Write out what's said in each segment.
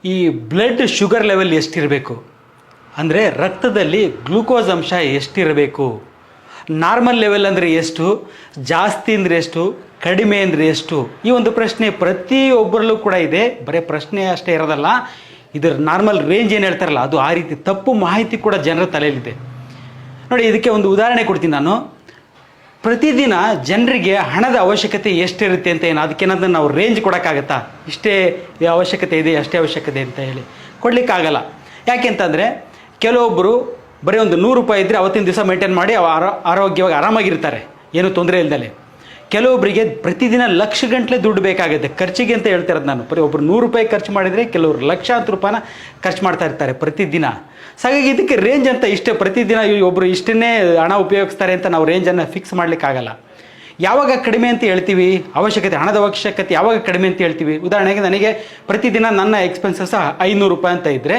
ಈ blood sugar level ಎಷ್ಟಿರಬೇಕು ಅಂದರೆ ರಕ್ತದಲ್ಲಿ ಗ್ಲೂಕೋಸ್ ಅಂಶ ಎಷ್ಟಿರಬೇಕು, ನಾರ್ಮಲ್ ಲೆವೆಲ್ ಅಂದರೆ ಎಷ್ಟು, ಜಾಸ್ತಿ ಅಂದರೆ ಎಷ್ಟು, ಕಡಿಮೆ ಅಂದರೆ ಎಷ್ಟು, ಈ ಒಂದು ಪ್ರಶ್ನೆ ಪ್ರತಿಯೊಬ್ಬರಲ್ಲೂ ಕೂಡ ಇದೆ. ಬರೀ ಪ್ರಶ್ನೆ ಅಷ್ಟೇ ಇರೋದಲ್ಲ, ಇದರ ನಾರ್ಮಲ್ ರೇಂಜ್ ಏನು ಹೇಳ್ತಾರಲ್ಲ ಅದು ಆ ರೀತಿ ತಪ್ಪು ಮಾಹಿತಿ ಕೂಡ ಜನರ ತಲೆಯಲ್ಲಿದೆ. ನೋಡಿ, ಇದಕ್ಕೆ ಒಂದು ಉದಾಹರಣೆ ಕೊಡ್ತೀನಿ ನಾನು. ಪ್ರತಿದಿನ ಜನರಿಗೆ ಹಣದ ಅವಶ್ಯಕತೆ ಎಷ್ಟಿರುತ್ತೆ ಅಂತ ಏನು ಅದಕ್ಕೇನಾದ್ರೂ ನಾವು ರೇಂಜ್ ಕೊಡೋಕ್ಕಾಗತ್ತಾ? ಇಷ್ಟೇ ಅವಶ್ಯಕತೆ ಇದೆ, ಅಷ್ಟೇ ಅವಶ್ಯಕತೆ ಅಂತ ಹೇಳಿ ಕೊಡಲಿಕ್ಕಾಗಲ್ಲ. ಯಾಕೆಂತಂದರೆ ಕೆಲವೊಬ್ಬರು ಬರೀ ಒಂದು 100 ರೂಪಾಯಿ ಇದ್ದರೆ ಅವತ್ತಿನ ದಿವಸ ಮೇಂಟೈನ್ ಮಾಡಿ ಆರೋಗ್ಯವಾಗಿ ಆರಾಮಾಗಿರ್ತಾರೆ, ಏನೂ ತೊಂದರೆ ಇಲ್ದಲೆ. ಕೆಲವೊಬ್ಬರಿಗೆ ಪ್ರತಿದಿನ ಲಕ್ಷಗಟ್ಟಲೆ ದುಡ್ಡು ಬೇಕಾಗುತ್ತೆ ಖರ್ಚಿಗೆ ಅಂತ ಹೇಳ್ತಿರೋದು ನಾನು. ಬರೀ ಒಬ್ಬರು 100 ರೂಪಾಯಿ ಖರ್ಚು ಮಾಡಿದರೆ ಕೆಲವರು ಲಕ್ಷಾಂತರ ರೂಪಾಯಿನ ಖರ್ಚು ಮಾಡ್ತಾ ಇರ್ತಾರೆ ಪ್ರತಿದಿನ. ಹಾಗಾಗಿ ಇದಕ್ಕೆ ರೇಂಜ್ ಅಂತ ಇಷ್ಟೇ, ಪ್ರತಿದಿನ ಒಬ್ಬರು ಇಷ್ಟನ್ನೇ ಹಣ ಉಪಯೋಗಿಸ್ತಾರೆ ಅಂತ ನಾವು ರೇಂಜನ್ನು ಫಿಕ್ಸ್ ಮಾಡಲಿಕ್ಕಾಗಲ್ಲ. ಯಾವಾಗ ಕಡಿಮೆ ಅಂತ ಹೇಳ್ತೀವಿ ಅವಶ್ಯಕತೆ, ಹಣದ ಅವಶ್ಯಕತೆ ಯಾವಾಗ ಕಡಿಮೆ ಅಂತ ಹೇಳ್ತೀವಿ? ಉದಾಹರಣೆಗೆ ನನಗೆ ಪ್ರತಿದಿನ ನನ್ನ ಎಕ್ಸ್ಪೆನ್ಸಸ್ 500 ರೂಪಾಯಿ ಅಂತ ಇದ್ದರೆ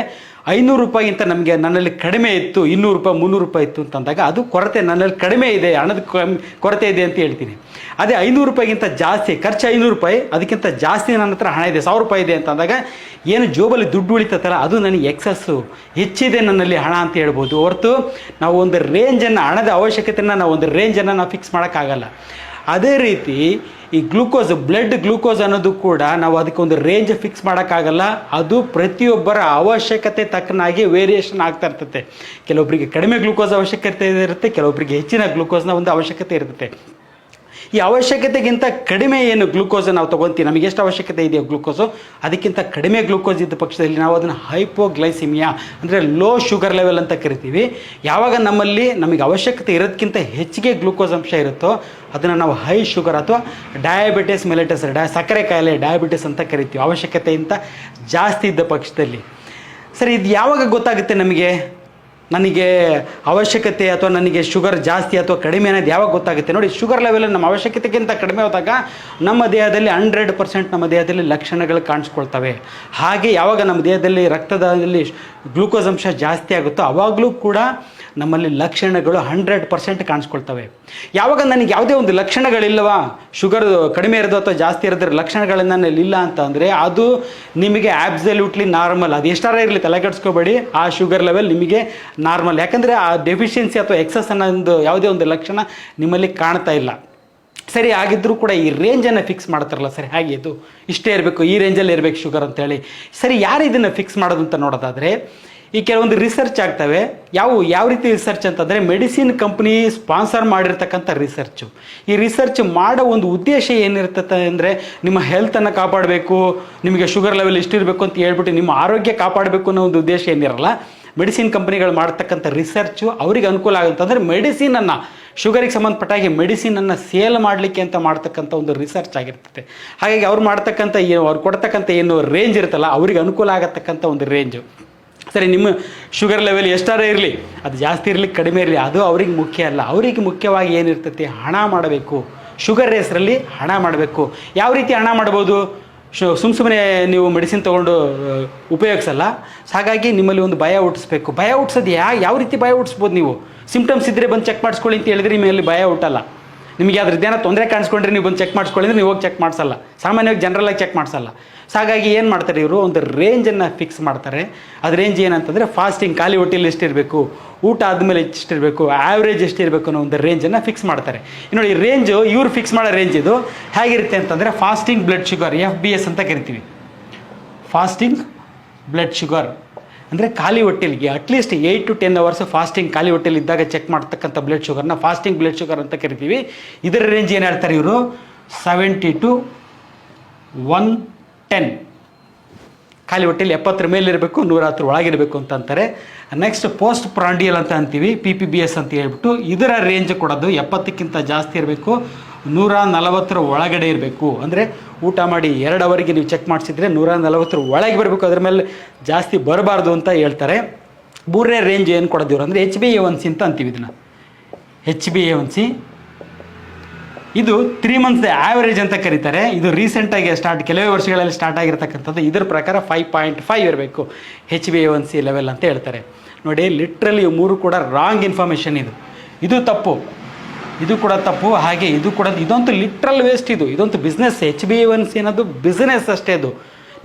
500 ರೂಪಾಯಿಗಿಂತ ನನ್ನಲ್ಲಿ ಕಡಿಮೆ ಇತ್ತು, 200 ರೂಪಾಯಿ 300 ರೂಪಾಯಿ ಇತ್ತು ಅಂತಂದಾಗ ಅದು ಕೊರತೆ, ನನ್ನಲ್ಲಿ ಕಡಿಮೆ ಇದೆ, ಹಣದ ಕೊರತೆ ಇದೆ ಅಂತ ಹೇಳ್ತೀನಿ. ಅದೇ 500 ರೂಪಾಯಿಗಿಂತ ಜಾಸ್ತಿ ಖರ್ಚು 500 ರೂಪಾಯಿ, ಅದಕ್ಕಿಂತ ಜಾಸ್ತಿ ನನ್ನ ಹತ್ರ ಹಣ ಇದೆ, 1000 ರೂಪಾಯಿ ಇದೆ ಅಂತಂದಾಗ ಏನು ಜೋಬಲ್ಲಿ ದುಡ್ಡು ಉಳಿತತ್ತಲ್ಲ ಅದು ನನಗೆ ಎಕ್ಸಸ್ಸು, ಹೆಚ್ಚಿದೆ ನನ್ನಲ್ಲಿ ಹಣ ಅಂತ ಹೇಳ್ಬೋದು. ಹೊರತು ನಾವು ಒಂದು ರೇಂಜನ್ನು, ಹಣದ ಅವಶ್ಯಕತೆಯನ್ನು ನಾವು ಒಂದು ರೇಂಜನ್ನು ನಾವು ಫಿಕ್ಸ್ ಮಾಡೋಕ್ಕಾಗಲ್ಲ. ಅದೇ ರೀತಿ ಈ ಗ್ಲೂಕೋಸ್, ಬ್ಲಡ್ ಗ್ಲೂಕೋಸ್ ಅನ್ನೋದು ಕೂಡ ನಾವು ಅದಕ್ಕೆ ಒಂದು ರೇಂಜ್ ಫಿಕ್ಸ್ ಮಾಡೋಕ್ಕಾಗಲ್ಲ. ಅದು ಪ್ರತಿಯೊಬ್ಬರ ಅವಶ್ಯಕತೆ ತಕ್ಕನಾಗಿ ವೇರಿಯೇಷನ್ ಆಗ್ತಾ ಇರ್ತದೆ. ಕೆಲವೊಬ್ಬರಿಗೆ ಕಡಿಮೆ ಗ್ಲೂಕೋಸ್ ಅವಶ್ಯಕತೆ ಇರುತ್ತೆ, ಕೆಲವೊಬ್ಬರಿಗೆ ಹೆಚ್ಚಿನ ಗ್ಲೂಕೋಸ್ನ ಒಂದು ಅವಶ್ಯಕತೆ ಇರುತ್ತೆ. ಈ ಅವಶ್ಯಕತೆಗಿಂತ ಕಡಿಮೆ ಏನು ಗ್ಲೂಕೋಸ್ ನಾವು ತೊಗೊತೀವಿ, ನಮಗೆ ಎಷ್ಟು ಅವಶ್ಯಕತೆ ಇದೆಯೋ ಗ್ಲೂಕೋಸು ಅದಕ್ಕಿಂತ ಕಡಿಮೆ ಗ್ಲೂಕೋಸ್ ಇದ್ದ ಪಕ್ಷದಲ್ಲಿ ನಾವು ಅದನ್ನು ಹೈಪೋಗ್ಲೈಸಿಮಿಯಾ ಅಂದರೆ ಲೋ ಶುಗರ್ ಲೆವೆಲ್ ಅಂತ ಕರಿತೀವಿ. ಯಾವಾಗ ನಮಗೆ ಅವಶ್ಯಕತೆ ಇರೋದಕ್ಕಿಂತ ಹೆಚ್ಚಿಗೆ ಗ್ಲೂಕೋಸ್ ಅಂಶ ಇರುತ್ತೋ ಅದನ್ನು ನಾವು ಹೈ ಶುಗರ್ ಅಥವಾ ಡಯಾಬಿಟಿಸ್ ಮೆಲಿಟಸ್, ಸಕ್ಕರೆ ಕಾಯಿಲೆ, ಡಯಾಬಿಟಿಸ್ ಅಂತ ಕರಿತೀವಿ, ಅವಶ್ಯಕತೆಗಿಂತ ಜಾಸ್ತಿ ಇದ್ದ ಪಕ್ಷದಲ್ಲಿ. ಸರಿ, ಇದು ಯಾವಾಗ ಗೊತ್ತಾಗುತ್ತೆ ನನಗೆ ಅವಶ್ಯಕತೆ ಅಥವಾ ನನಗೆ ಶುಗರ್ ಜಾಸ್ತಿ ಅಥವಾ ಕಡಿಮೆ ಅನ್ನೋದು ಯಾವಾಗ ಗೊತ್ತಾಗುತ್ತೆ? ನೋಡಿ, ಶುಗರ್ ಲೆವೆಲ್ ನಮ್ಮ ಅವಶ್ಯಕತೆಗಿಂತ ಕಡಿಮೆ ಹೋದಾಗ ನಮ್ಮ ದೇಹದಲ್ಲಿ 100% ನಮ್ಮ ದೇಹದಲ್ಲಿ ಲಕ್ಷಣಗಳು ಕಾಣಿಸ್ಕೊಳ್ತವೆ. ಹಾಗೆ ಯಾವಾಗ ನಮ್ಮ ದೇಹದಲ್ಲಿ ರಕ್ತದಲ್ಲಿ ಗ್ಲೂಕೋಸ್ ಅಂಶ ಜಾಸ್ತಿ ಆಗುತ್ತೋ ಆವಾಗಲೂ ಕೂಡ ನಮ್ಮಲ್ಲಿ ಲಕ್ಷಣಗಳು 100% ಕಾಣಿಸ್ಕೊಳ್ತವೆ. ಯಾವಾಗ ನನಗೆ ಯಾವುದೇ ಒಂದು ಲಕ್ಷಣಗಳಿಲ್ಲವಾ, ಶುಗರ್ ಕಡಿಮೆ ಇರೋದು ಅಥವಾ ಜಾಸ್ತಿ ಇರೋದ್ರ ಲಕ್ಷಣಗಳು ನನ್ನಲ್ಲಿ ಇಲ್ಲ ಅಂತ ಅಂದರೆ ಅದು ನಿಮಗೆ ಆಬ್ಸಲ್ಯೂಟ್ಲಿ ನಾರ್ಮಲ್. ಅದು ಎಷ್ಟಾರ ಇರಲಿ ತಲೆಗೆಡಿಸ್ಕೋಬೇಡಿ, ಆ ಶುಗರ್ ಲೆವೆಲ್ ನಿಮಗೆ ನಾರ್ಮಲ್. ಯಾಕಂದರೆ ಆ ಡೆಫಿಷಿಯನ್ಸಿ ಅಥವಾ ಎಕ್ಸಸ್ ಅನ್ನೋ ಯಾವುದೇ ಒಂದು ಲಕ್ಷಣ ನಿಮ್ಮಲ್ಲಿ ಕಾಣ್ತಾ ಇಲ್ಲ. ಸರಿ, ಆಗಿದ್ದರೂ ಕೂಡ ಈ ರೇಂಜನ್ನು ಫಿಕ್ಸ್ ಮಾಡ್ತಾರಲ್ಲ, ಸರಿ ಹಾಗೆ ಇದು ಇಷ್ಟೇ ಇರಬೇಕು, ಈ ರೇಂಜಲ್ಲಿ ಇರಬೇಕು ಶುಗರ್ ಅಂತೇಳಿ. ಸರಿ, ಯಾರು ಇದನ್ನು ಫಿಕ್ಸ್ ಮಾಡೋದು ಅಂತ ನೋಡೋದಾದರೆ ಈ ಕೆಲವೊಂದು ರಿಸರ್ಚ್ ಆಗ್ತವೆ. ಯಾವ ರೀತಿ ರಿಸರ್ಚ್ ಅಂತಂದರೆ ಮೆಡಿಸಿನ್ ಕಂಪ್ನಿ ಸ್ಪಾನ್ಸರ್ ಮಾಡಿರ್ತಕ್ಕಂಥ ರಿಸರ್ಚು. ಈ ರಿಸರ್ಚ್ ಮಾಡೋ ಒಂದು ಉದ್ದೇಶ ಏನಿರ್ತದೆ ಅಂದರೆ ನಿಮ್ಮ ಹೆಲ್ತನ್ನು ಕಾಪಾಡಬೇಕು, ನಿಮಗೆ ಶುಗರ್ ಲೆವೆಲ್ ಇಷ್ಟಿರಬೇಕು ಅಂತ ಹೇಳ್ಬಿಟ್ಟು ನಿಮ್ಮ ಆರೋಗ್ಯ ಕಾಪಾಡಬೇಕು ಅನ್ನೋ ಒಂದು ಉದ್ದೇಶ ಏನಿರಲ್ಲ. ಮೆಡಿಸಿನ್ ಕಂಪ್ನಿಗಳು ಮಾಡ್ತಕ್ಕಂಥ ರಿಸರ್ಚು ಅವರಿಗೆ ಅನುಕೂಲ ಆಗುತ್ತೆ. ಅಂದರೆ ಮೆಡಿಸಿನನ್ನು, ಶುಗರಿಗೆ ಸಂಬಂಧಪಟ್ಟಾಗಿ ಮೆಡಿಸಿನನ್ನು ಸೇಲ್ ಮಾಡಲಿಕ್ಕೆ ಅಂತ ಮಾಡ್ತಕ್ಕಂಥ ಒಂದು ರಿಸರ್ಚ್ ಆಗಿರ್ತದೆ. ಹಾಗಾಗಿ ಅವ್ರು ಮಾಡ್ತಕ್ಕಂಥ ಅವ್ರು ಕೊಡ್ತಕ್ಕಂಥ ಏನು ರೇಂಜ್ ಇರುತ್ತಲ್ಲ ಅವರಿಗೆ ಅನುಕೂಲ ಆಗತಕ್ಕಂಥ ಒಂದು ರೇಂಜು. ಸರಿ, ನಿಮ್ಮ ಶುಗರ್ ಲೆವೆಲ್ ಎಷ್ಟಾರ ಇರಲಿ, ಅದು ಜಾಸ್ತಿ ಇರಲಿ ಕಡಿಮೆ ಇರಲಿ, ಅದು ಅವ್ರಿಗೆ ಮುಖ್ಯ ಅಲ್ಲ. ಅವರಿಗೆ ಮುಖ್ಯವಾಗಿ ಏನಿರ್ತೈತಿ, ಹಣ ಮಾಡಬೇಕು. ಶುಗರ್ ಹೆಸರಲ್ಲಿ ಹಣ ಮಾಡಬೇಕು. ಯಾವ ರೀತಿ ಹಣ ಮಾಡ್ಬೋದು? ಸುಮ್ಮನೆ ನೀವು ಮೆಡಿಸಿನ್ ತೊಗೊಂಡು ಉಪಯೋಗಿಸಲ್ಲ. ಹಾಗಾಗಿ ನಿಮ್ಮಲ್ಲಿ ಒಂದು ಭಯ ಹುಟ್ಟಿಸ್ಬೇಕು. ಭಯ ಹುಟ್ಟಿಸೋದು ಯಾವ ರೀತಿ ಭಯ ಹುಟ್ಟಿಸ್ಬೋದು? ನೀವು ಸಿಂಪ್ಟಮ್ಸ್ ಇದ್ದರೆ ಬಂದು ಚೆಕ್ ಮಾಡಿಸ್ಕೊಳ್ಳಿ ಅಂತ ಹೇಳಿದ್ರೆ ನಿಮ್ಮಲ್ಲಿ ಭಯ ಹುಟ್ಟಲ್ಲ. ನಿಮಗೆ ಅದ್ರದ್ದೇನೋ ತೊಂದರೆ ಕಾಣಿಸ್ಕೊಂಡ್ರೆ ನೀವು ಬಂದು ಚೆಕ್ ಮಾಡಿಸ್ಕೊಳ್ಳಿದ್ರೆ ನೀವು ಹೋಗಿ ಚೆಕ್ ಮಾಡಿಸಲ್ಲ, ಸಾಮಾನ್ಯವಾಗಿ ಜನರಲ್ಲಾಗಿ ಚೆಕ್ ಮಾಡಿಸಲ್ಲ. ಸೊ ಹಾಗಾಗಿ ಏನು ಮಾಡ್ತಾರೆ ಇವರು, ಒಂದು ರೇಂಜನ್ನು ಫಿಕ್ಸ್ ಮಾಡ್ತಾರೆ. ಅದು ರೇಂಜ್ ಏನಂತಂದರೆ ಫಾಸ್ಟಿಂಗ್, ಖಾಲಿ ಹೊಟ್ಟೆಲಿ ಎಷ್ಟಿರಬೇಕು, ಊಟ ಆದಮೇಲೆ ಎಷ್ಟಿರಬೇಕು, ಆ್ಯಾವ್ರೇಜ್ ಎಷ್ಟಿರಬೇಕು ಅನ್ನೋ ಒಂದು ರೇಂಜನ್ನು ಫಿಕ್ಸ್ ಮಾಡ್ತಾರೆ. ನೋಡಿ, ಈ ರೇಂಜು ಇವ್ರು ಫಿಕ್ಸ್ ಮಾಡೋ ರೇಂಜ್ ಇದು ಹೇಗಿರುತ್ತೆ ಅಂತಂದರೆ ಫಾಸ್ಟಿಂಗ್ ಬ್ಲಡ್ ಶುಗರ್, FBS ಅಂತ ಕರಿತೀವಿ. ಫಾಸ್ಟಿಂಗ್ ಬ್ಲಡ್ ಶುಗರ್ ಅಂದರೆ ಖಾಲಿ ಹೊಟ್ಟೆಲಿಗೆ ಅಟ್ಲೀಸ್ಟ್ 8 to 10 hours ಫಾಸ್ಟಿಂಗ್ ಖಾಲಿ ಹೊಟ್ಟೆಲಿ ಇದ್ದಾಗ ಚೆಕ್ ಮಾಡ್ತಕ್ಕಂಥ ಬ್ಲಡ್ ಶುಗರ್ನ ಫಾಸ್ಟಿಂಗ್ ಬ್ಲಡ್ ಶುಗರ್ ಅಂತ ಕರಿತೀವಿ. ಇದರ ರೇಂಜ್ ಏನು ಹೇಳ್ತಾರೆ ಇವರು, 70 to 110. ಖಾಲಿ ಹೊಟ್ಟೆಲಿ 70 ಮೇಲಿರಬೇಕು, 110 ಒಳಗಿರಬೇಕು ಅಂತ ಅಂತಾರೆ. ನೆಕ್ಸ್ಟ್ ಪೋಸ್ಟ್ ಪ್ರಾಂಡಿಯಲ್ ಅಂತ ಅಂತೀವಿ, PPBS ಅಂತ ಹೇಳ್ಬಿಟ್ಟು ಇದರ ರೇಂಜ್ ಕೊಡೋದು 70ಕ್ಕಿಂತ ಜಾಸ್ತಿ ಇರಬೇಕು, 140 ಒಳಗಡೆ ಇರಬೇಕು. ಅಂದರೆ ಊಟ ಮಾಡಿ 2 ಅವರಿಗೆ ನೀವು ಚೆಕ್ ಮಾಡಿಸಿದ್ರೆ 140 ಒಳಗೆ ಬರಬೇಕು, ಅದರ ಮೇಲೆ ಜಾಸ್ತಿ ಬರಬಾರ್ದು ಅಂತ ಹೇಳ್ತಾರೆ. 3ನೇ ರೇಂಜ್ ಏನು ಕೊಡೋದಿವ್ರು ಅಂದರೆ HbA1c ಅಂತ ಅಂತೀವಿ. ಇದನ್ನು HbA1c ಇದು 3 months ಆ್ಯಾವರೇಜ್ ಅಂತ ಕರೀತಾರೆ. ಇದು ರೀಸೆಂಟಾಗಿ ಕೆಲವೇ ವರ್ಷಗಳಲ್ಲಿ ಸ್ಟಾರ್ಟ್ ಆಗಿರ್ತಕ್ಕಂಥದ್ದು. ಇದರ ಪ್ರಕಾರ 5.5 ಇರಬೇಕು HbA1c ಲೆವೆಲ್ ಅಂತ ಹೇಳ್ತಾರೆ. ನೋಡಿ, ಲಿಟ್ರಲಿ 3 ಕೂಡ ರಾಂಗ್ ಇನ್ಫಾರ್ಮೇಷನ್. ಇದು ತಪ್ಪು, ಇದು ಕೂಡ ತಪ್ಪು, ಹಾಗೆ ಇದು ಕೂಡ, ಇದಂತೂ ಲಿಟ್ರಲ್ ವೇಸ್ಟ್. ಇದೊಂದು ಬಿಸ್ನೆಸ್. HbA1c ಅನ್ನೋದು ಬಿಸ್ನೆಸ್ ಅಷ್ಟೇ. ಅದು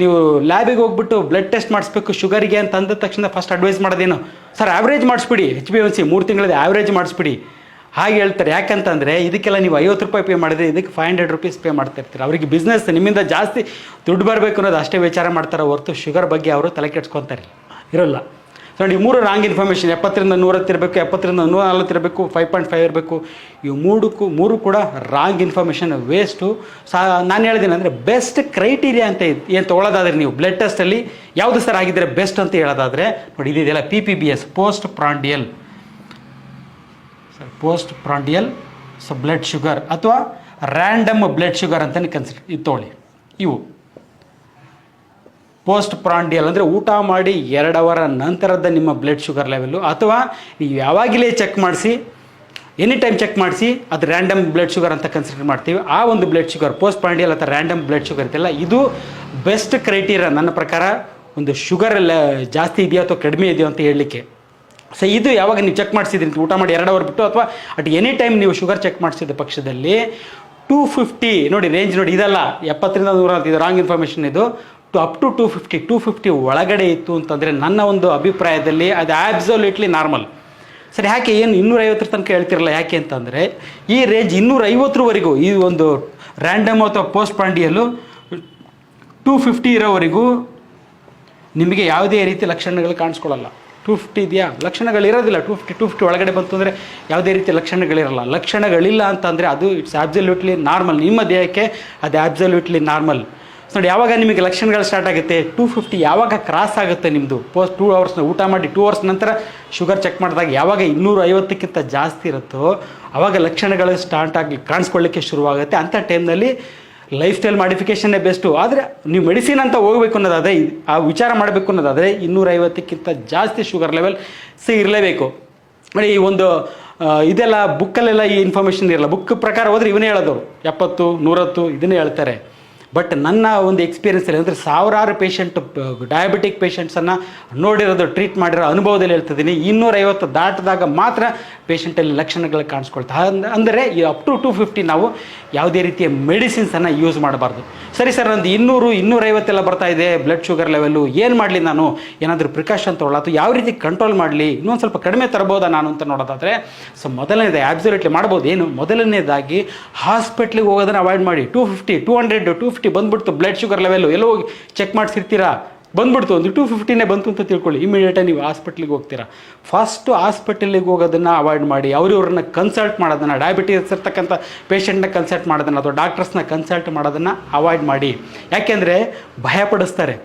ನೀವು ಲ್ಯಾಬಿಗೆ ಹೋಗ್ಬಿಟ್ಟು ಬ್ಲಡ್ ಟೆಸ್ಟ್ ಮಾಡಿಸ್ಬೇಕು ಶುಗರಿಗೆ ಅಂತ ಅಂದ ತಕ್ಷಣ ಫಸ್ಟ್ ಅಡ್ವೈಸ್ ಮಾಡೋದೇನು, ಸರ್ ಆವ್ರೇಜ್ ಮಾಡಿಸ್ಬಿಡಿ, HbA1c 3 ತಿಂಗಳದ್ದು ಆವ್ರೇಜ್ ಮಾಡಿಸ್ಬಿಡಿ ಹಾಗೆ ಹೇಳ್ತಾರೆ. ಯಾಕಂತಂದರೆ ಇದಕ್ಕೆಲ್ಲ ನೀವು 50 ರೂಪಾಯಿ ಪೇ ಮಾಡಿದ್ರೆ ಇದಕ್ಕೆ 500 ರೂಪೀಸ್ ಪೇ ಮಾಡ್ತಾ ಇರ್ತೀರ. ಅವರಿಗೆ ಬಿಸ್ನೆಸ್ ನಿಮ್ಮಿಂದ ಜಾಸ್ತಿ ದುಡ್ಡು ಬರಬೇಕು ಅನ್ನೋದು ಅಷ್ಟೇ ವಿಚಾರ ಮಾಡ್ತಾರೆ ಹೊರತು ಶುಗರ್ ಬಗ್ಗೆ ಅವರು ತಲೆ ಕೆಡ್ಸ್ಕೊತಾರೆ ಇರೋಲ್ಲ. ನೋಡಿ, 3 ರಾಂಗ್ ಇನ್ಫಾರ್ಮೇಷನ್, 70ರಿಂದ 110 ಇರಬೇಕು, 70ರಿಂದ 140 ಇರಬೇಕು, 5.5 ಇರಬೇಕು. ಇವು 3 ಕೂಡ ರಾಂಗ್ ಇನ್ಫಾರ್ಮೇಷನ್, ವೇಸ್ಟು. ನಾನು ಹೇಳಿದ್ದೀನಿ ಅಂದರೆ ಬೆಸ್ಟ್ ಕ್ರೈಟೀರಿಯಾ ಅಂತ ಏನು ತೊಗೊಳ್ಳೋದಾದ್ರೆ ನೀವು ಬ್ಲಡ್ ಟೆಸ್ಟಲ್ಲಿ ಯಾವುದು ಸರ್ ಆಗಿದ್ದರೆ ಬೆಸ್ಟ್ ಅಂತ ಹೇಳೋದಾದರೆ ನೋಡಿ, ಇದೆಯಲ್ಲ PPBS, post prandial blood sugar ಅಥವಾ ರ್ಯಾಂಡಮ್ ಬ್ಲಡ್ ಶುಗರ್ ಅಂತಲೇ ಕನ್ಸಿಡರ್ ಇದು ತೊಗೊಳ್ಳಿ. ಇವು ಪೋಸ್ಟ್ ಪ್ರಾಂಡಿಯಲ್ ಅಂದರೆ ಊಟ ಮಾಡಿ 2 ಅವರ್ ನಂತರದ ನಿಮ್ಮ ಬ್ಲಡ್ ಶುಗರ್ ಲೆವೆಲ್ಲು, ಅಥವಾ ನೀವು ಯಾವಾಗಲೇ ಚೆಕ್ ಮಾಡಿಸಿ ಎನಿ ಟೈಮ್ ಚೆಕ್ ಮಾಡಿಸಿ ಅದು ರ್ಯಾಂಡಮ್ ಬ್ಲಡ್ ಶುಗರ್ ಅಂತ ಕನ್ಸಿಡರ್ ಮಾಡ್ತೀವಿ. ಆ ಒಂದು ಬ್ಲಡ್ ಶುಗರ್ ಪೋಸ್ಟ್ ಪ್ರಾಂಡಿಯಲ್ ಅಥವಾ ರ್ಯಾಂಡಮ್ ಬ್ಲಡ್ ಶುಗರ್ ಇದೆಲ್ಲ ಇದು ಬೆಸ್ಟ್ ಕ್ರೈಟೀರಿಯಾ ನನ್ನ ಪ್ರಕಾರ, ಒಂದು ಶುಗರ್ ಜಾಸ್ತಿ ಇದೆಯೋ ಅಥವಾ ಕಡಿಮೆ ಇದೆಯೋ ಅಂತ ಹೇಳಲಿಕ್ಕೆ. ಸೊ ಇದು ಯಾವಾಗ ನೀವು ಚೆಕ್ ಮಾಡಿಸಿದ್ರಿ ಊಟ ಮಾಡಿ 2 ಅವರ್ ಬಿಟ್ಟು ಅಥವಾ ಅಟ್ ಎನಿ ಟೈಮ್ ನೀವು ಶುಗರ್ ಚೆಕ್ ಮಾಡಿಸಿದ ಪಕ್ಷದಲ್ಲಿ 250 ನೋಡಿ ರೇಂಜ್ ನೋಡಿ, ಇದಲ್ಲ 70ರಿಂದ 100 ಇದು ರಾಂಗ್ ಇನ್ಫಾರ್ಮೇಷನ್. ಇದು ಅಪ್ ಟು 250 ಒಳಗಡೆ ಇತ್ತು ಅಂತಂದರೆ ನನ್ನ ಒಂದು ಅಭಿಪ್ರಾಯದಲ್ಲಿ ಅದು ಆಬ್ಸಲ್ಯೂಟ್ಲಿ ನಾರ್ಮಲ್. ಸರಿ, ಯಾಕೆ ಏನು 250 ತನಕ ಹೇಳ್ತಿರಲ್ಲ ಯಾಕೆ ಅಂತಂದರೆ ಈ ರೇಂಜ್ 250ವರೆಗೂ ಈ ಒಂದು ರ್ಯಾಂಡಮ್ ಅಥವಾ ಪೋಸ್ಟ್ ಪ್ರಾಂಡಿಯಲ್ಲು 250 ಇರೋವರೆಗೂ ನಿಮಗೆ ಯಾವುದೇ ರೀತಿ ಲಕ್ಷಣಗಳು ಕಾಣಿಸ್ಕೊಳ್ಳಲ್ಲ. 250 ಇದೆಯಾ, ಲಕ್ಷಣಗಳಿರೋದಿಲ್ಲ. 250 ಒಳಗಡೆ ಬಂತು ಅಂದರೆ ಯಾವುದೇ ರೀತಿ ಲಕ್ಷಣಗಳಿರಲ್ಲ. ಲಕ್ಷಣಗಳಿಲ್ಲ ಅಂತಂದರೆ ಅದು ಇಟ್ಸ್ ಆಬ್ಸಲ್ಯೂಟ್ಲಿ ನಾರ್ಮಲ್, ನಿಮ್ಮ ದೇಹಕ್ಕೆ ಅದು ಆಬ್ಸಲ್ಯೂಟ್ಲಿ ನಾರ್ಮಲ್. ನೋಡಿ, ಯಾವಾಗ ನಿಮಗೆ ಲಕ್ಷಣಗಳು ಸ್ಟಾರ್ಟ್ ಆಗುತ್ತೆ 250 ಯಾವಾಗ ಕ್ರಾಸ್ ಆಗುತ್ತೆ ನಿಮ್ಮದು ಪೋಸ್ಟ್ 2 ಅವರ್ಸ್ನ ಊಟ ಮಾಡಿ 2 ಅವರ್ಸ್ ನಂತರ ಶುಗರ್ ಚೆಕ್ ಮಾಡಿದಾಗ ಯಾವಾಗ 250ಕ್ಕಿಂತ ಜಾಸ್ತಿ ಇರುತ್ತೋ ಆವಾಗ ಲಕ್ಷಣಗಳು ಸ್ಟಾರ್ಟ್ ಆಗಿ ಕಾಣಿಸ್ಕೊಳ್ಳಿಕ್ಕೆ ಶುರುವಾಗುತ್ತೆ. ಅಂಥ ಟೈಮ್ನಲ್ಲಿ ಲೈಫ್ ಸ್ಟೈಲ್ ಮಾಡಿಫಿಕೇಷನ್ನೇ ಬೆಸ್ಟು. ಆದರೆ ನೀವು ಮೆಡಿಸಿನ್ ಅಂತ ಹೋಗಬೇಕು ಅನ್ನೋದಾದರೆ, ಆ ವಿಚಾರ ಮಾಡಬೇಕು ಅನ್ನೋದಾದರೆ 250ಕ್ಕಿಂತ ಜಾಸ್ತಿ ಶುಗರ್ ಲೆವೆಲ್ ಇರಲೇಬೇಕು. ನೋಡಿ, ಈ ಒಂದು ಇದೆಲ್ಲ ಬುಕ್ಕಲ್ಲೆಲ್ಲ ಈ ಇನ್ಫಾರ್ಮೇಷನ್ ಇರಲ್ಲ. ಬುಕ್ ಪ್ರಕಾರ ಹೋದರೆ ಇವನೇ ಹೇಳೋದು 70 110 ಇದನ್ನೇ ಹೇಳ್ತಾರೆ. ಬಟ್ ನನ್ನ ಒಂದು ಎಕ್ಸ್ಪೀರಿಯನ್ಸಲ್ಲಿ ಅಂದರೆ ಸಾವಿರಾರು ಪೇಷಂಟ್ ಡಯಾಬಿಟಿಕ್ ಪೇಷಂಟ್ಸನ್ನು ನೋಡಿರೋದು, ಟ್ರೀಟ್ ಮಾಡಿರೋ ಅನುಭವದಲ್ಲಿ ಹೇಳ್ತಿದ್ದೀನಿ, 250 ದಾಟಿದಾಗ ಮಾತ್ರ ಪೇಷಂಟಲ್ಲಿ ಲಕ್ಷಣಗಳು ಕಾಣಿಸ್ಕೊಳ್ತಾ. ಅಂದರೆ ಈ ಅಪ್ ಟು 250 ನಾವು ಯಾವುದೇ ರೀತಿಯ ಮೆಡಿಸಿನ್ಸನ್ನು ಯೂಸ್ ಮಾಡಬಾರ್ದು. ಸರಿ ಸರ್, ನಂದು 200 250 ಎಲ್ಲ ಬರ್ತಾ ಇದೆ ಬ್ಲಡ್ ಶುಗರ್ ಲೆವೆಲ್ಲು, ಏನು ಮಾಡಲಿ ನಾನು, ಏನಾದರೂ ಪ್ರಿಕಾಷನ್ ತೊಗೊಳ್ಳೋ ಅಥವಾ ಯಾವ ರೀತಿ ಕಂಟ್ರೋಲ್ ಮಾಡಲಿ, ಇನ್ನೊಂದು ಸ್ವಲ್ಪ ಕಡಿಮೆ ತರಬೋದಾ ನಾನು ಅಂತ ನೋಡೋದಾದರೆ, ಸೊ ಮೊದಲನೇದು ಆಬ್ಸಲ್ಯೂಟ್ಲಿ ಮಾಡ್ಬೋದು. ಏನು ಮೊದಲನೇದಾಗಿ ಹಾಸ್ಪಿಟ್ಲಿಗೆ ಹೋಗೋದನ್ನು ಅವಾಯ್ಡ್ ಮಾಡಿ. 250 200 250 ಬಂದ್ಬಿಡ್ತು ಬ್ಲಡ್ ಶುಗರ್ ಲೆವೆಲ್ಲು, ಎಲ್ಲೋ ಹೋಗಿ ಚೆಕ್ ಮಾಡಿಸಿರ್ತೀರಾ, ಬಂದ್ಬಿಡ್ತು ಒಂದು 250ನೇ ಬಂತು ಅಂತ ತಿಳ್ಕೊಳ್ಳಿ, ಇಮಿಡಿಯೇಟಾಗಿ ನೀವು ಹಾಸ್ಪಿಟ್ಲಿಗೆ ಹೋಗ್ತೀರಾ. ಫಸ್ಟು ಹಾಸ್ಪಿಟಲಿಗೆ ಹೋಗೋದನ್ನು ಅವಾಯ್ಡ್ ಮಾಡಿ. ಅವ್ರನ್ನ ಕನ್ಸಲ್ಟ್ ಮಾಡೋದನ್ನು, ಡಯಾಬಿಟೀಸ್ ಇರ್ತಕ್ಕಂಥ ಪೇಷಂಟ್ನ ಕನ್ಸಲ್ಟ್ ಮಾಡೋದನ್ನು ಅಥವಾ ಡಾಕ್ಟರ್ಸ್ನ ಕನ್ಸಲ್ಟ್ ಮಾಡೋದನ್ನು ಅವಾಯ್ಡ್ ಮಾಡಿ. ಯಾಕೆಂದರೆ ಭಯಪಡಿಸ್ತಾರೆ.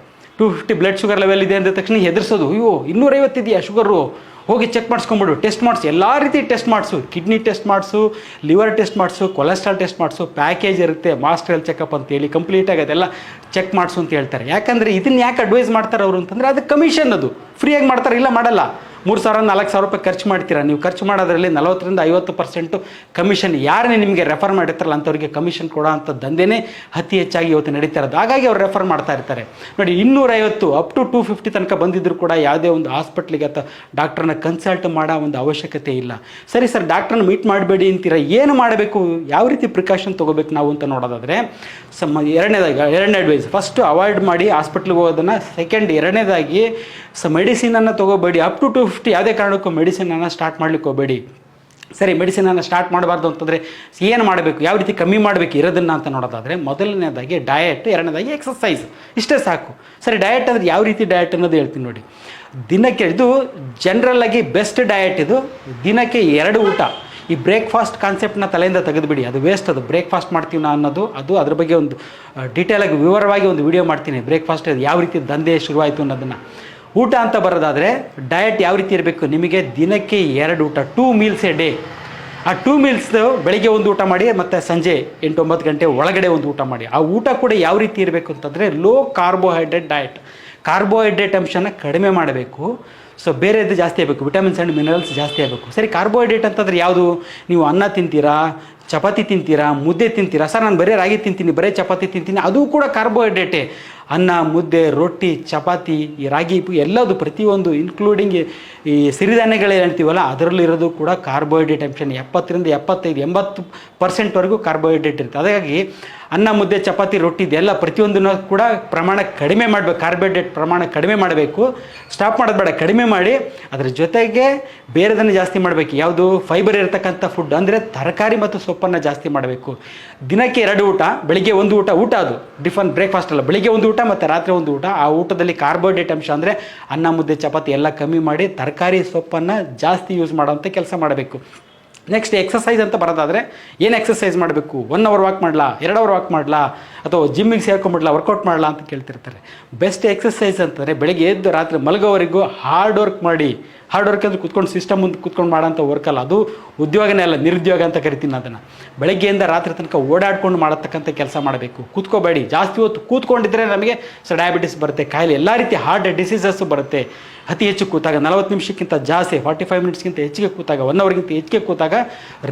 250 ಬ್ಲಡ್ ಶುಗರ್ ಲೆವೆಲ್ ಇದೆ ಅಂದ ತಕ್ಷಣ ಹೆದರ್ಸೋದು, ಅಯ್ಯೋ 250 ಇದೆಯಾ ಶುಗರು, ಹೋಗಿ ಚೆಕ್ ಮಾಡಿಸ್ಕೊಂಬಿಡು, ಟೆಸ್ಟ್ ಮಾಡಿಸು, ಎಲ್ಲ ರೀತಿ ಟೆಸ್ಟ್ ಮಾಡಿಸು, ಕಿಡ್ನಿ ಟೆಸ್ಟ್ ಮಾಡಿಸು, ಲಿವರ್ ಟೆಸ್ಟ್ ಮಾಡಿಸು, ಕೊಲೆಸ್ಟ್ರಾಲ್ ಟೆಸ್ಟ್ ಮಾಡಿಸು, ಪ್ಯಾಕೇಜ್ ಇರುತ್ತೆ ಮಾಸ್ಟರ್ ಹೆಲ್ತ್ ಚೆಕಪ್ ಅಂತೇಳಿ ಕಂಪ್ಲೀಟಾಗಿ ಅದೆಲ್ಲ ಚೆಕ್ ಮಾಡಿಸು ಅಂತ ಹೇಳ್ತಾರೆ. ಯಾಕಂದರೆ ಇದನ್ನು ಯಾಕೆ ಅಡ್ವೈಸ್ ಮಾಡ್ತಾರೆ ಅವರು ಅಂತಂದರೆ ಅದು ಕಮಿಷನ್, ಅದು ಫ್ರೀಯಾಗಿ ಮಾಡ್ತಾರೆ, ಇಲ್ಲ ಮಾಡಲ್ಲ. 3,000 4,000 ರೂಪಾಯಿ ಖರ್ಚು ಮಾಡ್ತೀರಾ, ನೀವು ಖರ್ಚು ಮಾಡೋದ್ರಲ್ಲಿ 40ರಿಂದ 50% ಕಮಿಷನ್. ಯಾರನ್ನೇ ನಿಮಗೆ ರೆಫರ್ ಮಾಡಿರ್ತಾರಲ್ಲ ಅಂಥವ್ರಿಗೆ ಕಮಿಷನ್ ಕೊಡೋ ಅಂಥ ದಂಧೆನೇ ಅತಿ ಹೆಚ್ಚಾಗಿ ಇವತ್ತು ನಡೀತಾ ಇರೋದು. ಹಾಗಾಗಿ ಅವ್ರು ರೆಫರ್ ಮಾಡ್ತಾ ಇರ್ತಾರೆ. ನೋಡಿ, 250 ಅಪ್ ಟು 250 ತನಕ ಬಂದಿದ್ದರೂ ಕೂಡ ಯಾವುದೇ ಒಂದು ಹಾಸ್ಪಿಟ್ಲಿಗೆ ಅಥವಾ ಡಾಕ್ಟ್ರನ್ನ ಕನ್ಸಲ್ಟ್ ಮಾಡೋ ಒಂದು ಅವಶ್ಯಕತೆ ಇಲ್ಲ. ಸರಿ ಸರ್, ಡಾಕ್ಟ್ರನ್ನ ಮೀಟ್ ಮಾಡಬೇಡಿ ಅಂತೀರ, ಏನು ಮಾಡಬೇಕು, ಯಾವ ರೀತಿ ಪ್ರಿಕಾಷನ್ ತೊಗೋಬೇಕು ನಾವು ಅಂತ ನೋಡೋದಾದರೆ, ಎರಡನೇ ಅಡ್ವೈಸ್, ಫಸ್ಟು ಅವಾಯ್ಡ್ ಮಾಡಿ ಹಾಸ್ಪಿಟ್ಲಿಗೆ ಹೋಗೋದನ್ನು. ಸೆಕೆಂಡ್, ಎರಡನೇದಾಗಿ ಮೆಡಿಸಿನನ್ನು ತೊಗೋಬೇಡಿ. ಅಪ್ ಟು 250 ಯಾವುದೇ ಕಾರಣಕ್ಕೂ ಮೆಡಿಸಿನನ್ನು ಸ್ಟಾರ್ಟ್ ಮಾಡ್ಲಿಕ್ಕೆ ಹೋಗಬೇಡಿ. ಸರಿ, ಮೆಡಿಸಿನನ್ನು ಸ್ಟಾರ್ಟ್ ಮಾಡಬಾರ್ದು ಅಂತಂದರೆ ಏನು ಮಾಡಬೇಕು, ಯಾವ ರೀತಿ ಕಮ್ಮಿ ಮಾಡಬೇಕು ಇರೋದನ್ನು ಅಂತ ನೋಡೋದಾದರೆ, ಮೊದಲನೇದಾಗಿ ಡಯಟ್, ಎರಡನೇದಾಗಿ ಎಕ್ಸಸೈಸ್, ಇಷ್ಟೇ ಸಾಕು. ಸರಿ, ಡಯಟ್ ಅಂದರೆ ಯಾವ ರೀತಿ ಡಯಟ್ ಅನ್ನೋದು ಹೇಳ್ತೀನಿ ನೋಡಿ. ದಿನಕ್ಕೆ ಇದು ಜನರಲ್ಲಾಗಿ ಬೆಸ್ಟ್ ಡಯಟ್ ಇದು, ದಿನಕ್ಕೆ 2 ಊಟ. ಈ ಬ್ರೇಕ್ಫಾಸ್ಟ್ ಕಾನ್ಸೆಪ್ಟನ್ನ ತಲೆಯಿಂದ ತೆಗೆದುಬಿಡಿ, ಅದು ವೇಸ್ಟ್. ಅದು ಬ್ರೇಕ್ಫಾಸ್ಟ್ ಮಾಡ್ತೀವಿ ನಾ ಅನ್ನೋದು, ಅದು ಅದ್ರ ಬಗ್ಗೆ ಒಂದು ಡೀಟೇಲಾಗಿ ವಿವರವಾಗಿ ಒಂದು ವಿಡಿಯೋ ಮಾಡ್ತೀನಿ. ಬ್ರೇಕ್ಫಾಸ್ಟ್ ಯಾವ ರೀತಿ ದಂಧೆ ಶುರುವಾಯಿತು ಅನ್ನೋದನ್ನು. ಊಟ ಅಂತ ಬರೋದಾದರೆ ಡಯಟ್ ಯಾವ ರೀತಿ ಇರಬೇಕು, ನಿಮಗೆ ದಿನಕ್ಕೆ 2 ಊಟ, 2 ಮೀಲ್ಸ್ ಎ ಡೇ. ಆ 2 ಮೀಲ್ಸ್ದು ಬೆಳಿಗ್ಗೆ ಒಂದು ಊಟ ಮಾಡಿ ಮತ್ತು ಸಂಜೆ 8-9 ಗಂಟೆ ಒಳಗಡೆ ಒಂದು ಊಟ ಮಾಡಿ. ಆ ಊಟ ಕೂಡ ಯಾವ ರೀತಿ ಇರಬೇಕು ಅಂತಂದರೆ ಲೋ ಕಾರ್ಬೋಹೈಡ್ರೇಟ್ ಡಯಟ್. ಕಾರ್ಬೋಹೈಡ್ರೇಟ್ ಅಂಶನ ಕಡಿಮೆ ಮಾಡಬೇಕು. ಸೊ ಬೇರೆದು ಜಾಸ್ತಿ ಆಗಬೇಕು, ವಿಟಮಿನ್ಸ್ ಆ್ಯಂಡ್ ಮಿನರಲ್ಸ್ ಜಾಸ್ತಿ ಆಗಬೇಕು. ಸರಿ, ಕಾರ್ಬೋಹೈಡ್ರೇಟ್ ಅಂತಂದರೆ ಯಾವುದು, ನೀವು ಅನ್ನ ತಿಂತೀರಾ, ಚಪಾತಿ ತಿಂತೀರಾ, ಮುದ್ದೆ ತಿಂತೀರಾ. ಸರ್, ನಾನು ಬರೀ ರಾಗಿ ತಿಂತೀನಿ, ಬರೀ ಚಪಾತಿ ತಿಂತೀನಿ, ಅದು ಕೂಡ ಕಾರ್ಬೋಹೈಡ್ರೇಟೇ. ಅನ್ನ, ಮುದ್ದೆ, ರೊಟ್ಟಿ, ಚಪಾತಿ, ಈ ರಾಗಿ ಎಲ್ಲದು ಪ್ರತಿಯೊಂದು ಇನ್ಕ್ಲೂಡಿಂಗ್ ಈ ಸಿರಿಧಾನ್ಯಗಳು ಹೇಳ್ತೀವಲ್ಲ ಅದರಲ್ಲಿರೋದು ಕೂಡ ಕಾರ್ಬೋಹೈಡ್ರೇಟ್ ಅಂಶ 70ರಿಂದ 75-80% ಕಾರ್ಬೋಹೈಡ್ರೇಟ್ ಇರುತ್ತೆ. ಹಾಗಾಗಿ ಅನ್ನ ಮುದ್ದೆ ಚಪಾತಿ ರೊಟ್ಟಿ ಇದೆಲ್ಲ ಪ್ರತಿಯೊಂದನ್ನು ಕೂಡ ಪ್ರಮಾಣ ಕಡಿಮೆ ಮಾಡಬೇಕು, ಕಾರ್ಬೋಹೈಡ್ರೇಟ್ ಪ್ರಮಾಣ ಕಡಿಮೆ ಮಾಡಬೇಕು. ಸ್ಟಾಪ್ ಮಾಡೋದು ಬೇಡ, ಕಡಿಮೆ ಮಾಡಿ ಅದರ ಜೊತೆಗೆ ಬೇರೆದನ್ನು ಜಾಸ್ತಿ ಮಾಡಬೇಕು. ಯಾವುದು ಫೈಬರ್ ಇರತಕ್ಕಂಥ ಫುಡ್ ಅಂದರೆ ತರಕಾರಿ ಮತ್ತು ಸೊಪ್ಪನ್ನು ಜಾಸ್ತಿ ಮಾಡಬೇಕು. ದಿನಕ್ಕೆ 2 ಊಟ, ಬೆಳಿಗ್ಗೆ 1 ಊಟ ಅದು ಬ್ರೇಕ್ಫಾಸ್ಟ್ ಅಲ್ಲ, ಬೆಳಿಗ್ಗೆ 1 ಊಟ ಮತ್ತು ರಾತ್ರಿ 1 ಊಟ. ಆ ಊಟದಲ್ಲಿ ಕಾರ್ಬೋಹೈಡ್ರೇಟ್ ಅಂಶ ಅಂದರೆ ಅನ್ನ ಮುದ್ದೆ ಚಪಾತಿ ಎಲ್ಲ ಕಮ್ಮಿ ಮಾಡಿ ತರಕಾರಿ ಸೊಪ್ಪನ್ನು ಜಾಸ್ತಿ ಯೂಸ್ ಮಾಡೋವಂಥ ಕೆಲಸ ಮಾಡಬೇಕು. ನೆಕ್ಸ್ಟ್ ಎಕ್ಸಸೈಸ್ ಅಂತ ಬರೋದಾದರೆ ಏನು ಎಕ್ಸಸೈಸ್ ಮಾಡಬೇಕು? 1 ಅವರ್ ವಾಕ್ ಮಾಡಲಾ, 2 ಅವರ್ ವಾಕ್ ಮಾಡಲಾ, ಅಥವಾ ಜಿಮ್ಮಿಗೆ ಸೇರ್ಕೊಂಡ್ಬಿಡ್ಲಾ, ವರ್ಕೌಟ್ ಮಾಡಲಾ ಅಂತ ಕೇಳ್ತಿರ್ತಾರೆ. ಬೆಸ್ಟ್ ಎಕ್ಸಸೈಸ್ ಅಂತಂದರೆ ಬೆಳಗ್ಗೆ ಎದ್ದು ರಾತ್ರಿ ಮಲಗೋವರೆಗೂ ಹಾರ್ಡ್ ವರ್ಕ್ ಮಾಡಿ. ಹಾರ್ಡ್ ವರ್ಕ್ ಅಂದರೆ ಕೂತ್ಕೊಂಡು ಸಿಸ್ಟಮ್ ಮುಂದೆ ಕೂತ್ಕೊಂಡು ಮಾಡೋಂಥ ವರ್ಕ್ ಅಲ್ಲ, ಅದು ಉದ್ಯೋಗನೇ ಅಲ್ಲ, ನಿರುದ್ಯೋಗ ಅಂತ ಕರಿತೀನಿ ಅದನ್ನು. ಬೆಳಗ್ಗೆಯಿಂದ ರಾತ್ರಿ ತನಕ ಓಡಾಡ್ಕೊಂಡು ಮಾಡತಕ್ಕಂಥ ಕೆಲಸ ಮಾಡಬೇಕು. ಕೂತ್ಕೋಬೇಡಿ, ಜಾಸ್ತಿ ಹೊತ್ತು ಕೂತ್ಕೊಂಡಿದ್ರೆ ನಮಗೆ ಡಯಾಬಿಟಿಸ್ ಬರುತ್ತೆ, ಕಾಯಿಲೆ, ಎಲ್ಲ ರೀತಿ ಹಾರ್ಟ್ ಡಿಸೀಸಸ್ಸು ಬರುತ್ತೆ. ಅತಿ ಹೆಚ್ಚು ಕೂತಾಗ 40 ನಿಮಿಷಕ್ಕಿಂತ ಜಾಸ್ತಿ 45 ಮಿನಿಟ್ಸ್ಗಿಂತ ಹೆಚ್ಚಿಗೆ ಕೂತಾಗ 1 ಅವರ್ಗಿಂತ ಹೆಚ್ಚಿಗೆ ಕೂತಾಗ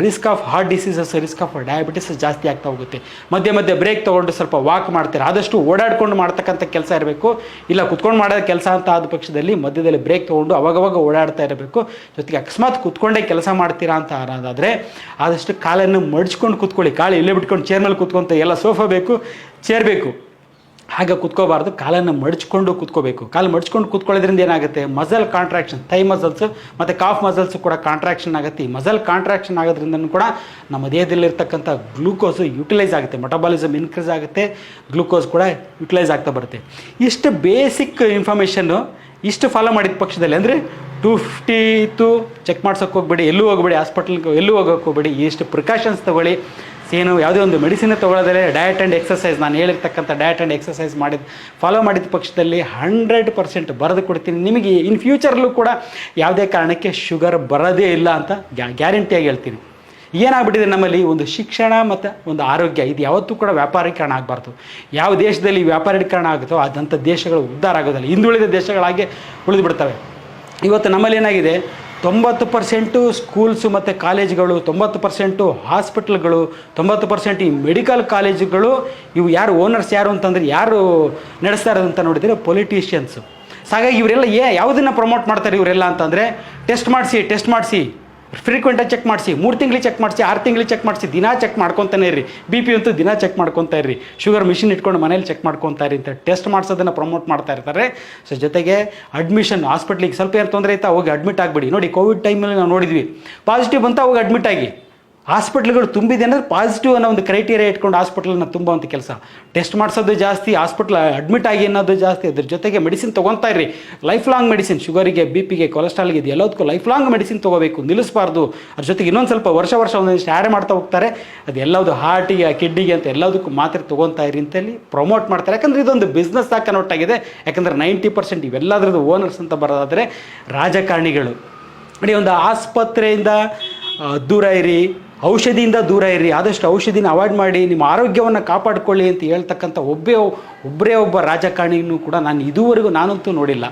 risk of heart diseases, risk of diabetes ಜಾಸ್ತಿ ಆಗ್ತಾ ಹೋಗುತ್ತೆ. ಮಧ್ಯೆ ಮಧ್ಯೆ ಬ್ರೇಕ್ ತೊಗೊಂಡು ಸ್ವಲ್ಪ ವಾಕ್ ಮಾಡ್ತೀರಾ, ಆದಷ್ಟು ಓಡಾಡ್ಕೊಂಡು ಮಾಡ್ತಕ್ಕಂಥ ಕೆಲಸ ಇರಬೇಕು. ಇಲ್ಲ ಕುತ್ಕೊಂಡು ಮಾಡೋ ಕೆಲಸ ಅಂತ ಆದ ಪಕ್ಷದಲ್ಲಿ ಮಧ್ಯದಲ್ಲಿ ಬ್ರೇಕ್ ತೊಗೊಂಡು ಅವಾಗವಾಗ ಓಡಾಡ್ತಾ ಇರಬೇಕು. ಜೊತೆಗೆ ಅಕಸ್ಮಾತ್ ಕುತ್ಕೊಂಡೇ ಕೆಲಸ ಮಾಡ್ತೀರಾ ಅಂತ ಅನ್ನೋದಾದರೆ ಆದಷ್ಟು ಕಾಲನ್ನು ಮಡ್ಚ್ಕೊಂಡು ಕೂತ್ಕೊಳ್ಳಿ. ಕಾಲು ಇಲ್ಲೇ ಬಿಟ್ಕೊಂಡು ಚೇರ್ ಮೇಲೆ ಕೂತ್ಕೊಂತ, ಎಲ್ಲ ಸೋಫಾ ಬೇಕು, ಚೇರ್ ಬೇಕು, ಹಾಗೆ ಕೂತ್ಕೋಬಾರ್ದು. ಕಾಲನ್ನು ಮಡ್ಚ್ಕೊಂಡು ಕೂತ್ಕೋಬೇಕು. ಕಾಲು ಮಡ್ಚ್ಕೊಂಡು ಕೂತ್ಕೊಳ್ಳೋದ್ರಿಂದ ಏನಾಗುತ್ತೆ? ಮಸಲ್ ಕಾಂಟ್ರಾಕ್ಷನ್, ಥೈ ಮಸಲ್ಸ್ ಮತ್ತು ಕಾಫ್ ಮಸಲ್ಸ್ ಕೂಡ ಕಾಂಟ್ರಾಕ್ಷನ್ ಆಗುತ್ತೆ. ಈ ಮಸಲ್ ಕಾಂಟ್ರಾಕ್ಷನ್ ಆಗೋದ್ರಿಂದ ಕೂಡ ನಮ್ಮ ದೇಹದಲ್ಲಿರ್ತಕ್ಕಂಥ ಗ್ಲೂಕೋಸು ಯುಟಿಲೈಸ್ ಆಗುತ್ತೆ, ಮೆಟಬಾಲಿಸಮ್ ಇನ್ಕ್ರೀಸ್ ಆಗುತ್ತೆ, ಗ್ಲೂಕೋಸ್ ಕೂಡ ಯುಟಿಲೈಸ್ ಆಗ್ತಾ ಬರುತ್ತೆ. ಇಷ್ಟು ಬೇಸಿಕ್ ಇನ್ಫಾರ್ಮೇಷನ್ನು ಇಷ್ಟು ಫಾಲೋ ಮಾಡಿದ ಪಕ್ಷದಲ್ಲಿ ಅಂದರೆ 250 ಇತ್ತು, ಚೆಕ್ ಮಾಡ್ಸೋಕ್ಕೆ ಹೋಗ್ಬೇಡಿ, ಎಲ್ಲೂ ಹೋಗಬೇಡಿ, ಹಾಸ್ಪಿಟಲ್ಗೆ ಎಲ್ಲೂ ಹೋಗೋಕ್ಕೆ ಹೋಗಬೇಡಿ. ಇಷ್ಟು ಪ್ರಿಕಾಷನ್ಸ್ ತೊಗೊಳ್ಳಿ. ಏನು ಯಾವುದೇ ಒಂದು ಮೆಡಿಸಿನ್ ತೊಗೊಳ್ಳೋದ್ರೆ ಡಯಟ್ ಆ್ಯಂಡ್ ಎಕ್ಸಸೈಸ್, ನಾನು ಹೇಳಿರ್ತಕ್ಕಂಥ ಡಯಟ್ ಆ್ಯಂಡ್ ಎಕ್ಸಸೈಸ್ ಫಾಲೋ ಮಾಡಿದ ಪಕ್ಷದಲ್ಲಿ 100% ಬರೆದು ಕೊಡ್ತೀನಿ. ನಿಮಗೆ ಇನ್ ಫ್ಯೂಚರ್ಲೂ ಕೂಡ ಯಾವುದೇ ಕಾರಣಕ್ಕೆ ಶುಗರ್ ಬರೋದೇ ಇಲ್ಲ ಅಂತ ಗ್ಯಾರಂಟಿಯಾಗಿ ಹೇಳ್ತೀನಿ. ಏನಾಗ್ಬಿಟ್ಟಿದೆ ನಮ್ಮಲ್ಲಿ ಒಂದು ಶಿಕ್ಷಣ ಮತ್ತು ಒಂದು ಆರೋಗ್ಯ, ಇದು ಯಾವತ್ತೂ ಕೂಡ ವ್ಯಾಪಾರೀಕರಣ ಆಗಬಾರ್ದು. ಯಾವ ದೇಶದಲ್ಲಿ ವ್ಯಾಪಾರೀಕರಣ ಆಗುತ್ತೋ ಅದಂಥ ದೇಶಗಳು ಉದ್ಧಾರ ಆಗೋದಿಲ್ಲ, ಹಿಂದುಳಿದ ದೇಶಗಳಾಗೆ ಉಳಿದು ಬಿಡ್ತವೆ. ಇವತ್ತು ನಮ್ಮಲ್ಲಿ ಏನಾಗಿದೆ, 90% ಸ್ಕೂಲ್ಸು ಮತ್ತು ಕಾಲೇಜುಗಳು, 90% ಹಾಸ್ಪಿಟ್ಲ್ಗಳು, 90% ಈ ಮೆಡಿಕಲ್ ಕಾಲೇಜುಗಳು, ಇವು ಯಾರು ಓನರ್ಸ್ ಯಾರು ಅಂತಂದರೆ ಯಾರು ನಡೆಸ್ತಾ ಇರೋದು ಅಂತ ನೋಡಿದರೆ ಪೊಲಿಟಿಷಿಯನ್ಸು. ಹಾಗಾಗಿ ಇವರೆಲ್ಲ ಯಾವುದನ್ನು ಪ್ರಮೋಟ್ ಮಾಡ್ತಾರೆ ಇವರೆಲ್ಲ ಅಂತಂದರೆ ಟೆಸ್ಟ್ ಮಾಡಿಸಿ ಫ್ರೀಕ್ವೆಂಟಾಗಿ ಚೆಕ್ ಮಾಡಿಸಿ, 3 ತಿಂಗಳಿಗೆ ಚೆಕ್ ಮಾಡಿಸಿ, 6 ತಿಂಗಳಿಗೆ ಚೆಕ್ ಮಾಡಿಸಿ, ದಿನ ಚೆಕ್ ಮಾಡ್ಕೊತಾನೆ ಇರ್ರಿ. BP ಅಂತೂ ದಿನ ಚೆಕ್ ಮಾಡ್ಕೊತಾ ಇರ್ರಿ, ಶುಗರ್ ಮಿಷಿನ್ ಇಟ್ಕೊಂಡು ಮನೇಲಿ ಚೆಕ್ ಮಾಡ್ಕೊತಾ ಇರಿ ಅಂತ ಟೆಸ್ಟ್ ಮಾಡಿಸೋದನ್ನು ಪ್ರಮೋಟ್ ಮಾಡ್ತಾ ಇರ್ತಾರೆ. ಸೊ ಜೊತೆಗೆ ಅಡ್ಮಿಷನ್, ಹಾಸ್ಪಿಟ್ಲಿಗೆ ಸ್ವಲ್ಪ ಏನು ತೊಂದರೆ ಆಯ್ತಾ ಹೋಗಿ ಅಡ್ಮಿಟ್ ಆಗಿಬಿಡಿ. ನೋಡಿ ಕೋವಿಡ್ ಟೈಮಲ್ಲಿ ನಾವು ನೋಡಿದ್ವಿ, ಪಾಸಿಟಿವ್ ಬಂತ ಹೋಗಿ ಅಡ್ಮಿಟ್ ಆಗಿ. ಹಾಸ್ಪಿಟ್ಲ್ಗಳು ತುಂಬಿದೆ ಅಂದರೆ ಪಾಸಿಟಿವ್ ಅನ್ನೋ ಒಂದು ಕ್ರೈಟೀರಿಯಾ ಇಟ್ಕೊಂಡು ಹಾಸ್ಪಿಟ್ಲನ್ನು ತುಂಬುವಂಥ ಕೆಲಸ. ಟೆಸ್ಟ್ ಮಾಡಿಸೋದು ಜಾಸ್ತಿ, ಹಾಸ್ಪಿಟ್ಲ್ ಅಡ್ಮಿಟ್ ಆಗಿ ಅನ್ನೋದು ಜಾಸ್ತಿ. ಅದ್ರ ಜೊತೆಗೆ ಮೆಡಿಸಿನ್ ತೊಗೊತಾ ಇರ್ರಿ, ಲೈಫ್ ಲಾಂಗ್ ಮೆಡಿಸಿನ್, ಶುಗರಿಗೆ, BP ಗೆ, ಕೊಲೆಸ್ಟ್ರಾಲ್ಗೆ, ಇದು ಎಲ್ಲದಕ್ಕೂ ಲೈಫ್ ಲಾಂಗ್ ಮೆಡಿಸಿನ್ ತೊಗೋಬೇಕು, ನಿಲ್ಲಿಸಬಾರ್ದು. ಅದ್ರ ಜೊತೆಗೆ ಇನ್ನೊಂದು ಸ್ವಲ್ಪ ವರ್ಷ ಒಂದೊಂದಿಷ್ಟು ಆ್ಯಡ್ ಮಾಡ್ತಾ ಹೋಗ್ತಾರೆ. ಅದು ಎಲ್ಲದು ಹಾರ್ಟಿಗೆ, ಕಿಡ್ನಿಗೆ ಅಂತ ಎಲ್ಲದಕ್ಕೂ ಮಾತ್ರೆ ತೊಗೊತಾ ಇರಿ ಅಂತೇಳಿ ಪ್ರಮೋಟ್ ಮಾಡ್ತಾರೆ. ಯಾಕಂದರೆ ಇದೊಂದು ಬಿಸ್ನೆಸ್ ಆಗಿ ಕನ್ವರ್ಟ್ ಆಗಿದೆ. ಯಾಕಂದರೆ 90% ಇವೆಲ್ಲದ್ರದ್ದು ಓನರ್ಸ್ ಅಂತ ಬರೋದಾದರೆ ರಾಜಕಾರಣಿಗಳು. ನೋಡಿ, ಒಂದು ಆಸ್ಪತ್ರೆಯಿಂದ ದೂರ ಇರಿ, ಔಷಧಿಯಿಂದ ದೂರ ಇರಿ, ಆದಷ್ಟು ಔಷಧಿನ ಅವಾಯ್ಡ್ ಮಾಡಿ, ನಿಮ್ಮ ಆರೋಗ್ಯವನ್ನು ಕಾಪಾಡಿಕೊಳ್ಳಿ ಅಂತ ಹೇಳ್ತಕ್ಕಂಥ ಒಬ್ಬರೇ ಒಬ್ಬ ರಾಜಕಾರಣಿನೂ ಕೂಡ ನಾನು ಇದುವರೆಗೂ ನಾನಂತೂ ನೋಡಿಲ್ಲ.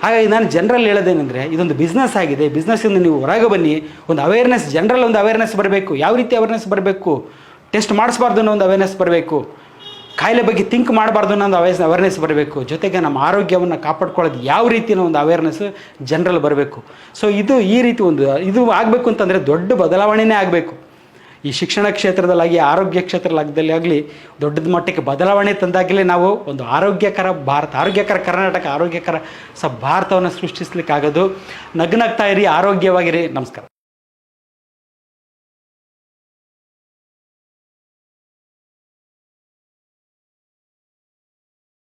ಹಾಗಾಗಿ ನಾನು ಜನರಲ್ಲಿ ಹೇಳೋದೇನೆಂದರೆ, ಇದೊಂದು ಬಿಸ್ನೆಸ್ ಆಗಿದೆ. ಬಿಸ್ನೆಸ್ಸಿಂದ ನೀವು ಹೊರಗೆ ಬನ್ನಿ. ಒಂದು ಅವೇರ್ನೆಸ್, ಜನರಲ್ ಒಂದು ಅವೇರ್ನೆಸ್ ಬರಬೇಕು. ಯಾವ ರೀತಿ ಅವೇರ್ನೆಸ್ ಬರಬೇಕು? ಟೆಸ್ಟ್ ಮಾಡಿಸ್ಬಾರ್ದು ಅನ್ನೋ ಒಂದು ಅವೇರ್ನೆಸ್ ಬರಬೇಕು. ಕಾಯಿಲೆ ಬಗ್ಗೆ ಥಿಂಕ್ ಮಾಡಬಾರ್ದು ಅನ್ನೋ ಅವೇರ್ನೆಸ್ ಬರಬೇಕು. ಜೊತೆಗೆ ನಮ್ಮ ಆರೋಗ್ಯವನ್ನು ಕಾಪಾಡ್ಕೊಳ್ಳೋದು ಯಾವ ರೀತಿಯ ಒಂದು ಅವೇರ್ನೆಸ್ ಜನರಲ್ಲಿ ಬರಬೇಕು. ಸೊ ಈ ರೀತಿ ಇದು ಆಗಬೇಕು ಅಂತಂದರೆ ದೊಡ್ಡ ಬದಲಾವಣೆಯೇ ಆಗಬೇಕು. ಈ ಶಿಕ್ಷಣ ಕ್ಷೇತ್ರದಲ್ಲಾಗಿ, ಆರೋಗ್ಯ ಕ್ಷೇತ್ರದಲ್ಲಿ ಆಗಲಿ ದೊಡ್ಡದ ಮಟ್ಟಕ್ಕೆ ಬದಲಾವಣೆ ತಂದಾಗಲೇ ನಾವು ಒಂದು ಆರೋಗ್ಯಕರ ಭಾರತ, ಆರೋಗ್ಯಕರ ಕರ್ನಾಟಕ, ಆರೋಗ್ಯಕರ ಭಾರತವನ್ನು ಸೃಷ್ಟಿಸ್ಲಿಕ್ಕಾಗೋದು. ನಗ್ನಗ್ತಾ ಇರಿ, ಆರೋಗ್ಯವಾಗಿರಿ. ನಮಸ್ಕಾರ.